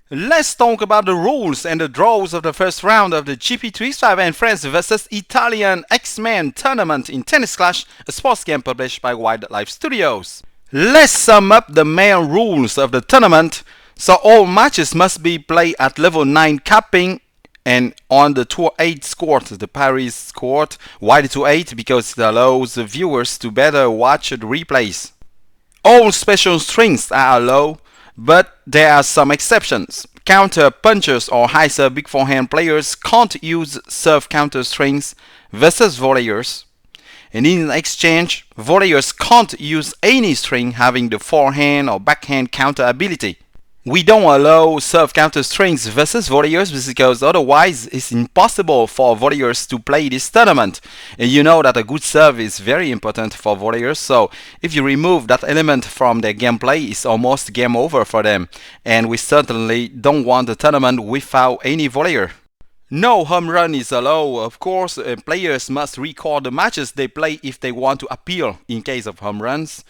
Let's talk about the rules and the draws of the first round of the GP365 and Friends vs Italian XMEN tournament in Tennis Clash, a sports game published by Wildlife Studios. Let's sum up the main rules of the tournament. So all matches must be played at level 9 capping and on the Tour 8 court, the Paris court, wide to 8 because it allows the viewers to better watch the replays. All special strings are allowed, but there are some exceptions. Counter punchers or high serve big forehand players can't use serve counter strings versus volleyers. And in exchange, volleyers can't use any string having the forehand or backhand counter ability. We don't allow serve counter strings versus volleyers because otherwise it's impossible for volleyers to play this tournament. And you know that a good serve is very important for volleyers, so if you remove that element from their gameplay, it's almost game over for them. And we certainly don't want the tournament without any volleyer. No home run is allowed, of course. Players must record the matches they play if they want to appeal in case of home runs.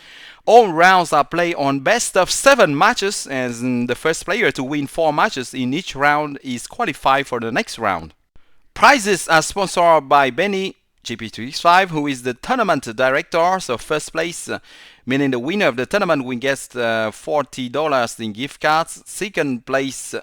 All rounds are played on best of 7 matches, and the first player to win 4 matches in each round is qualified for the next round. Prizes are sponsored by Benny, GP365, who is the tournament director. So first place, meaning the winner of the tournament, will get $40 in gift cards. Second place,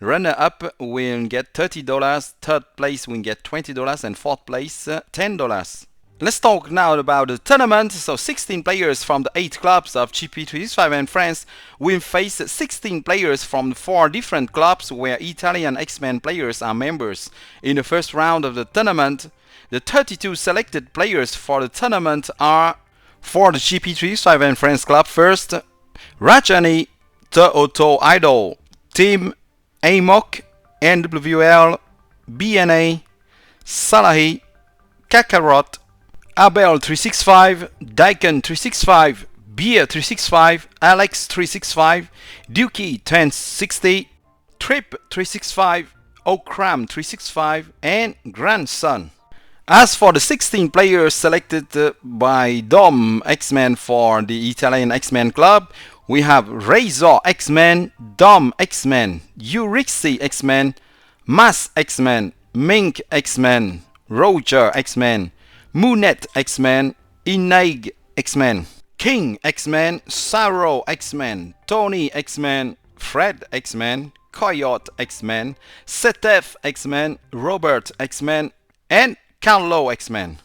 runner-up will get $30, third place will get $20, and fourth place $10. Let's talk now about the tournament. So 16 players from the 8 clubs of GP365 and France will face 16 players from 4 different clubs where Italian XMEN players are members. In the first round of the tournament, the 32 selected players for the tournament are: for the GP365 and France club, first, Rajani, Auto Idol, Team AMOC, NWL, BNA, Salahi, Kakarot, Abel 365, Daikon 365, Beer 365, Alex 365, Dukey 1060, Trip 365, Okram 365, and Grandson. As for the 16 players selected by Dom XMEN for the Italian XMEN club, we have Razor XMEN, Dom XMEN, Urixi XMEN, Mas XMEN, Mink XMEN, Roger XMEN, Moonet XMEN, Inaig XMEN, King XMEN, Saro XMEN, Tony XMEN, Fred XMEN, Coyote XMEN, Setef XMEN, Robert XMEN, and Carlo XMEN.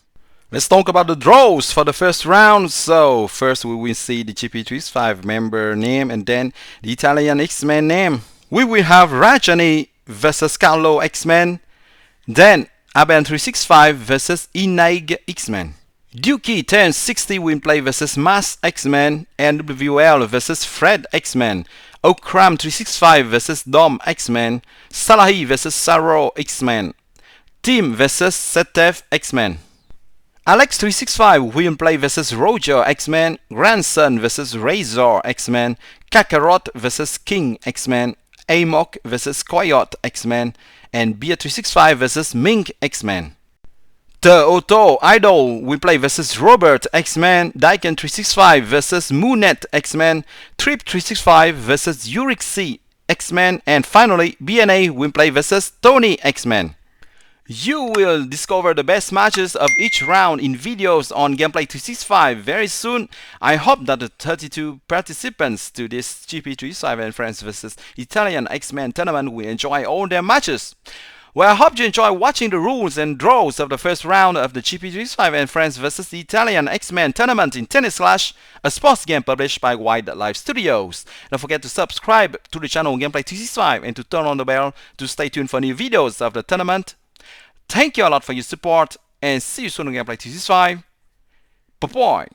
Let's talk about the draws for the first round. So first we will see the GP365 member name and then the Italian XMEN name. We will have Rajani versus Carlo XMEN, then Aben365 versus Inaig XMEN. Dukey 1060 will play versus Mas XMEN, and WL versus Fred XMEN. Okram 365 versus Dom XMEN. Salahi versus Saro XMEN. Team versus Setef XMEN. Alex 365 will play versus Roger XMEN. Grandson versus Razor XMEN. Kakarot versus King XMEN. Amok versus Coyote XMEN, and Beer 365 versus Mink XMEN. The Auto Idol will play versus Robert XMEN, Daikon 365 versus Moonet XMEN, Trip 365 versus Urixi XMEN, and finally BNA will play versus Tony XMEN. You will discover the best matches of each round in videos on Gameplay 365 very soon. I hope that the 32 participants to this GP365 and France vs Italian XMEN tournament will enjoy all their matches. Well, I hope you enjoy watching the rules and draws of the first round of the GP365 and France vs Italian XMEN tournament in Tennis Clash, a sports game published by Wildlife Studios. Don't forget to subscribe to the channel Gameplay 365 and to turn on the bell to stay tuned for new videos of the tournament. Thank you a lot for your support, and see you soon on Gameplay 365. Bye-bye.